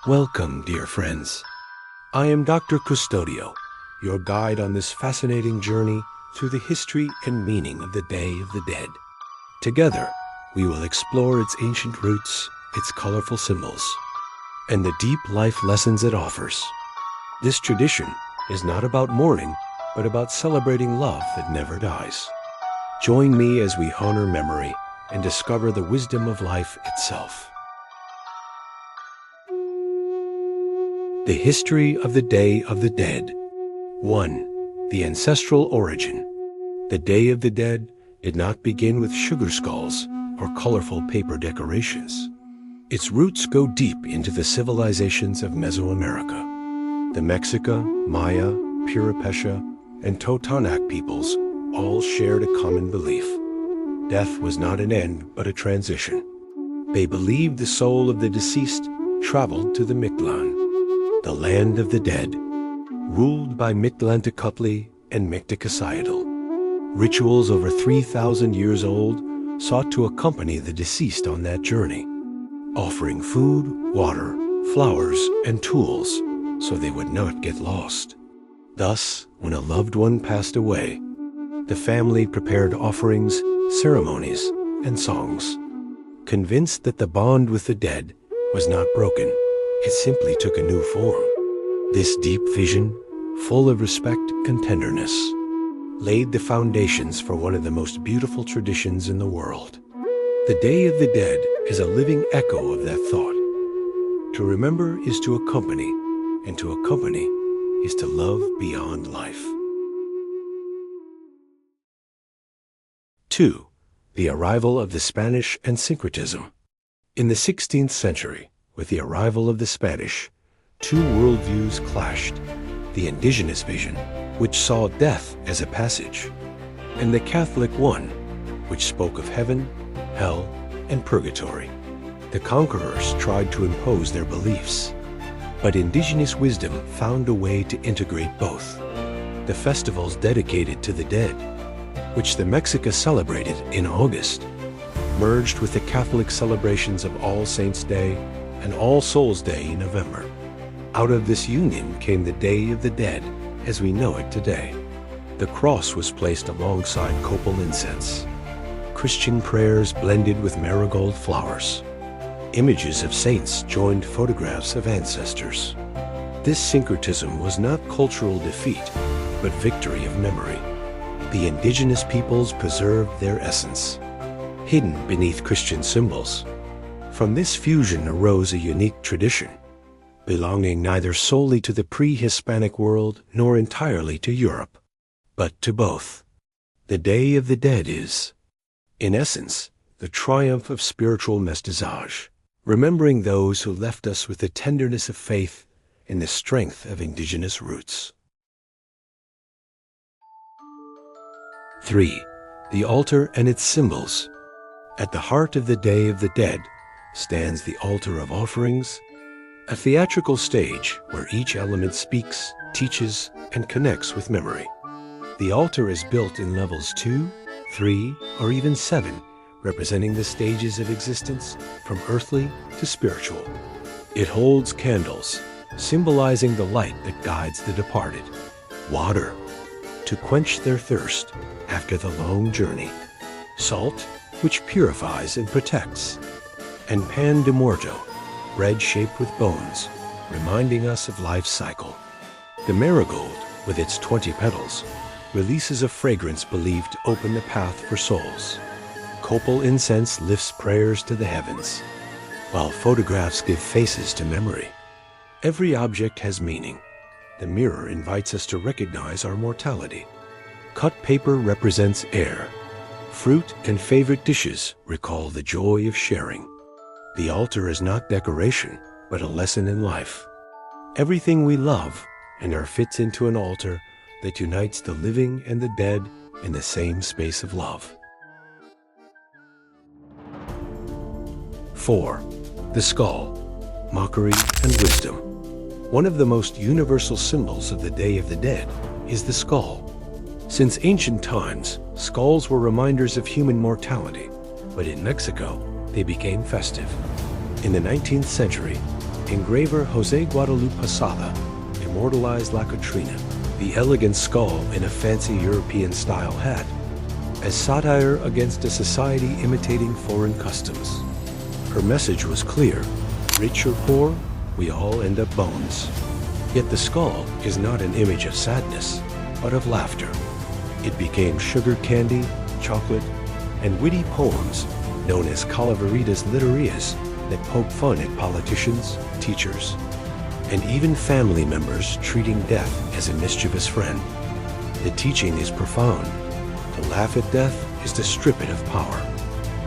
Welcome, dear friends. I am Dr. Custodio, your guide on this fascinating journey through the history and meaning of the Day of the Dead. Together, we will explore its ancient roots, its colorful symbols, and the deep life lessons it offers. This tradition is not about mourning, but about celebrating love that never dies. Join me as we honor memory and discover the wisdom of life itself. The history of the Day of the Dead. 1. The ancestral origin. The Day of the Dead did not begin with sugar skulls or colorful paper decorations. Its roots go deep into the civilizations of Mesoamerica. The Mexica, Maya, Purépecha, and Totonac peoples all shared a common belief. Death was not an end, but a transition. They believed the soul of the deceased traveled to the Mictlan, the land of the dead, ruled by Mictlantecuhtli and Mictecaciatl. Rituals over 3,000 years old sought to accompany the deceased on that journey, offering food, water, flowers, and tools so they would not get lost. Thus, when a loved one passed away, the family prepared offerings, ceremonies, and songs. Convinced that the bond with the dead was not broken, it simply took a new form. This deep vision, full of respect and tenderness, laid the foundations for one of the most beautiful traditions in the world. The Day of the Dead is a living echo of that thought. To remember is to accompany, and to accompany is to love beyond life. 2. The arrival of the Spanish and syncretism. In the 16th century, with the arrival of the Spanish, two worldviews clashed: the indigenous vision, which saw death as a passage, and the Catholic one, which spoke of heaven, hell, and purgatory. The conquerors tried to impose their beliefs, but indigenous wisdom found a way to integrate both. The festivals dedicated to the dead, which the Mexica celebrated in August, merged with the Catholic celebrations of All Saints' Day and All Souls' Day in November. Out of this union came the Day of the Dead as we know it today. The cross was placed alongside copal incense. Christian prayers blended with marigold flowers. Images of saints joined photographs of ancestors. This syncretism was not cultural defeat, but victory of memory. The indigenous peoples preserved their essence, hidden beneath Christian symbols. From this fusion arose a unique tradition, belonging neither solely to the pre-Hispanic world nor entirely to Europe, but to both. The Day of the Dead is, in essence, the triumph of spiritual mestiçage, remembering those who left us with the tenderness of faith and the strength of indigenous roots. 3. The altar and its symbols. At the heart of the Day of the Dead stands the altar of offerings, a theatrical stage where each element speaks, teaches, and connects with memory. The altar is built in levels 2, 3, or even 7, representing the stages of existence from earthly to spiritual. It holds candles, symbolizing the light that guides the departed, water, to quench their thirst after the long journey, salt, which purifies and protects, and pan de muerto, bread shaped with bones, reminding us of life's cycle. The marigold, with its 20 petals, releases a fragrance believed to open the path for souls. Copal incense lifts prayers to the heavens, while photographs give faces to memory. Every object has meaning. The mirror invites us to recognize our mortality. Cut paper represents air. Fruit and favorite dishes recall the joy of sharing. The altar is not decoration, but a lesson in life. Everything we love and are fits into an altar that unites the living and the dead in the same space of love. 4. The skull, mockery and wisdom. One of the most universal symbols of the Day of the Dead is the skull. Since ancient times, skulls were reminders of human mortality, but in Mexico, they became festive. In the 19th century, Engraver Jose Guadalupe Posada immortalized La Catrina, the elegant skull in a fancy European-style hat, as satire against a society imitating foreign customs. Her message was clear: rich or poor, we all end up bones. Yet the skull is not an image of sadness, but of laughter. It became sugar candy, chocolate, and witty poems known as Calaveritas Literarias that poke fun at politicians, teachers, and even family members treating death as a mischievous friend. The teaching is profound. To laugh at death is to strip it of power.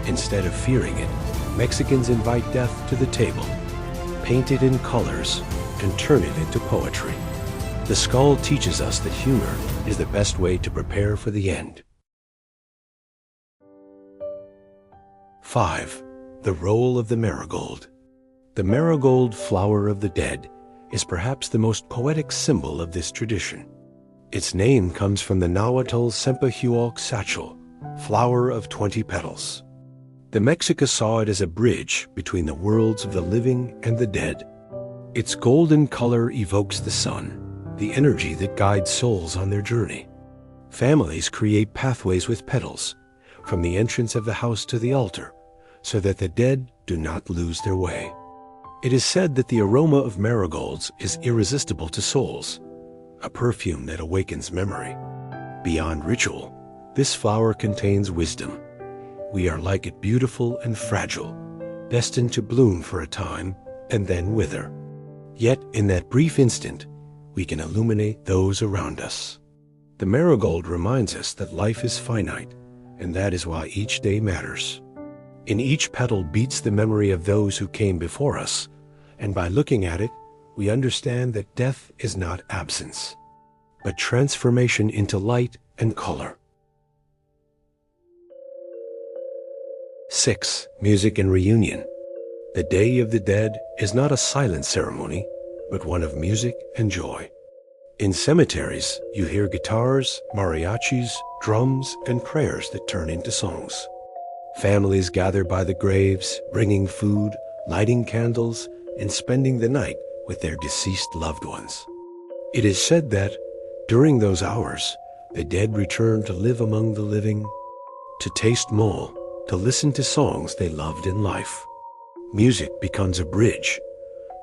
Instead of fearing it, Mexicans invite death to the table, paint it in colors, and turn it into poetry. The skull teaches us that humor is the best way to prepare for the end. 5. The role of the marigold. The marigold, flower of the dead, is perhaps the most poetic symbol of this tradition. Its name comes from the Nahuatl Sempehualtl, flower of 20 petals. The Mexica saw it as a bridge between the worlds of the living and the dead. Its golden color evokes the sun, the energy that guides souls on their journey. Families create pathways with petals, from the entrance of the house to the altar, so that the dead do not lose their way. It is said that the aroma of marigolds is irresistible to souls, a perfume that awakens memory. Beyond ritual, this flower contains wisdom. We are like it, beautiful and fragile, destined to bloom for a time and then wither. Yet in that brief instant, we can illuminate those around us. The marigold reminds us that life is finite, and that is why each day matters. In each petal beats the memory of those who came before us, and by looking at it, we understand that death is not absence, but transformation into light and color. 6. Music and reunion. The Day of the Dead is not a silent ceremony, but one of music and joy. In cemeteries, you hear guitars, mariachis, drums, and prayers that turn into songs. Families gather by the graves, bringing food, lighting candles, and spending the night with their deceased loved ones. It is said that, during those hours, the dead return to live among the living, to taste mole, to listen to songs they loved in life. Music becomes a bridge.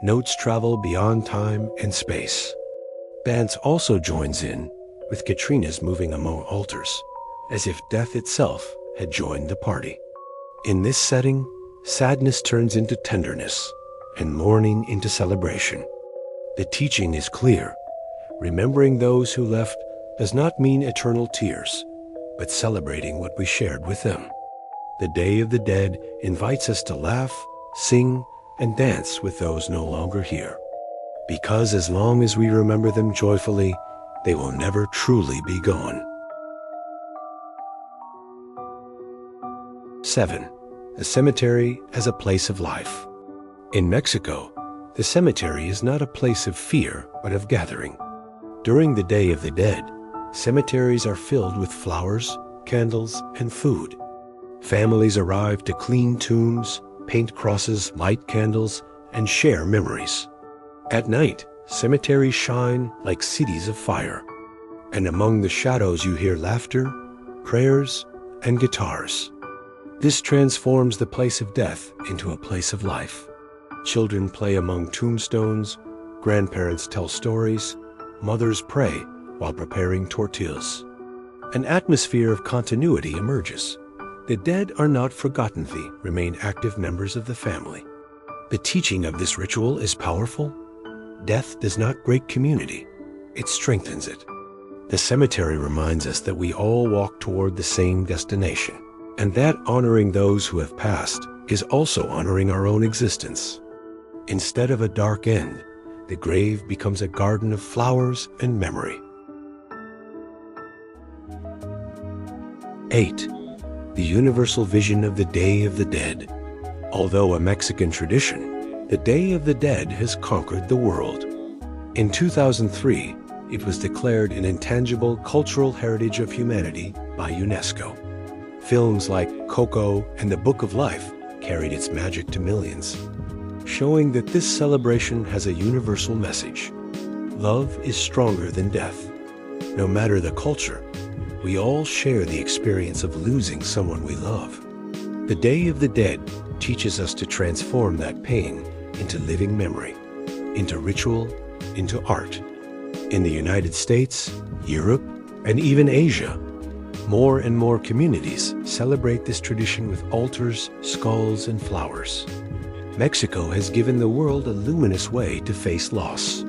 Notes travel beyond time and space. Bands also joins in, with Catrinas moving among altars, as if death itself had joined the party. In this setting, sadness turns into tenderness, and mourning into celebration. The teaching is clear. Remembering those who left does not mean eternal tears, but celebrating what we shared with them. The Day of the Dead invites us to laugh, sing, and dance with those no longer here. Because as long as we remember them joyfully, they will never truly be gone. 7. The cemetery as a place of life. In Mexico, the cemetery is not a place of fear, but of gathering. During the Day of the Dead, cemeteries are filled with flowers, candles, and food. Families arrive to clean tombs, paint crosses, light candles, and share memories. At night, cemeteries shine like cities of fire, and among the shadows you hear laughter, prayers, and guitars. This transforms the place of death into a place of life. Children play among tombstones, grandparents tell stories, mothers pray while preparing tortillas. An atmosphere of continuity emerges. The dead are not forgotten, they remain active members of the family. The teaching of this ritual is powerful. Death does not break community, it strengthens it. The cemetery reminds us that we all walk toward the same destination, and that honoring those who have passed is also honoring our own existence. Instead of a dark end, the grave becomes a garden of flowers and memory. 8. The universal vision of the Day of the Dead. Although a Mexican tradition, the Day of the Dead has conquered the world. In 2003, it was declared an intangible cultural heritage of humanity by UNESCO. Films like Coco and The Book of Life carried its magic to millions. showing that this celebration has a universal message. Love is stronger than death. No matter the culture, we all share the experience of losing someone we love. The Day of the Dead teaches us to transform that pain into living memory, into ritual, into art. In the United States, Europe, and even Asia, more and more communities celebrate this tradition with altars, skulls, and flowers. Mexico has given the world a luminous way to face loss.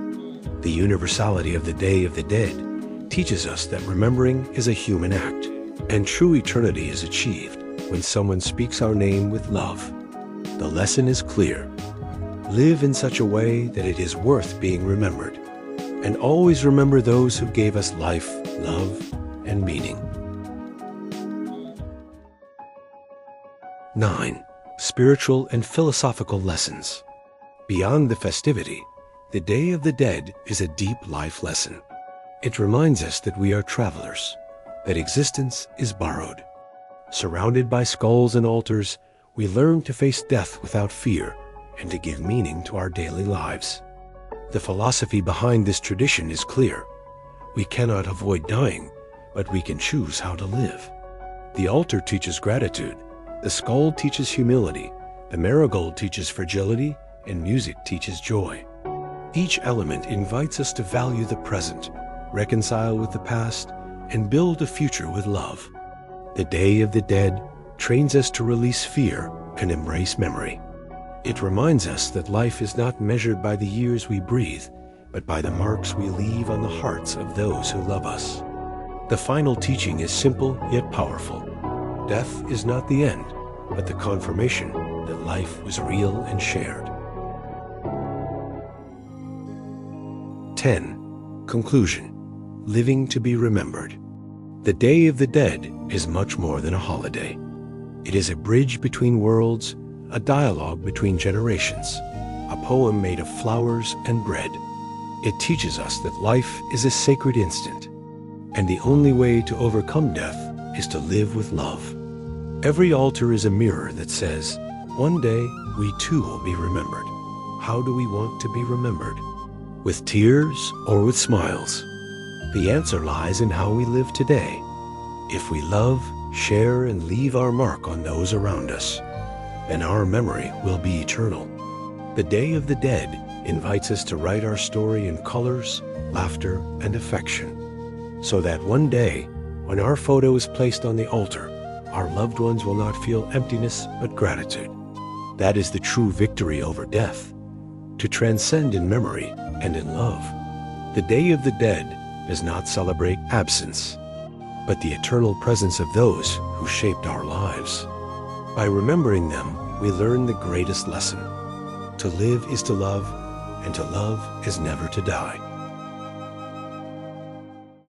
The universality of the Day of the Dead teaches us that remembering is a human act, and true eternity is achieved when someone speaks our name with love. The lesson is clear. Live in such a way that it is worth being remembered, and always remember those who gave us life, love, and meaning. 9. Spiritual and philosophical lessons. Beyond the festivity, the Day of the Dead is a deep life lesson. It reminds us that we are travelers, that existence is borrowed. Surrounded by skulls and altars, we learn to face death without fear and to give meaning to our daily lives. The philosophy behind this tradition is clear. We cannot avoid dying, but we can choose how to live. The altar teaches gratitude, the skull teaches humility, the marigold teaches fragility, and music teaches joy. Each element invites us to value the present, reconcile with the past, and build a future with love. The Day of the Dead trains us to release fear and embrace memory. It reminds us that life is not measured by the years we breathe, but by the marks we leave on the hearts of those who love us. The final teaching is simple yet powerful. Death is not the end, but the confirmation that life was real and shared. 10. Conclusion. Living to be remembered. The Day of the Dead is much more than a holiday. It is a bridge between worlds, a dialogue between generations, a poem made of flowers and bread. It teaches us that life is a sacred instant, and the only way to overcome death is to live with love. Every altar is a mirror that says, one day we too will be remembered. How do we want to be remembered? With tears or with smiles? The answer lies in how we live today. If we love, share, and leave our mark on those around us, then our memory will be eternal. The Day of the Dead invites us to write our story in colors, laughter, and affection, so that one day, when our photo is placed on the altar, our loved ones will not feel emptiness but gratitude. That is the true victory over death, to transcend in memory and in love. The Day of the Dead does not celebrate absence, but the eternal presence of those who shaped our lives. By remembering them, we learn the greatest lesson. To live is to love, and to love is never to die.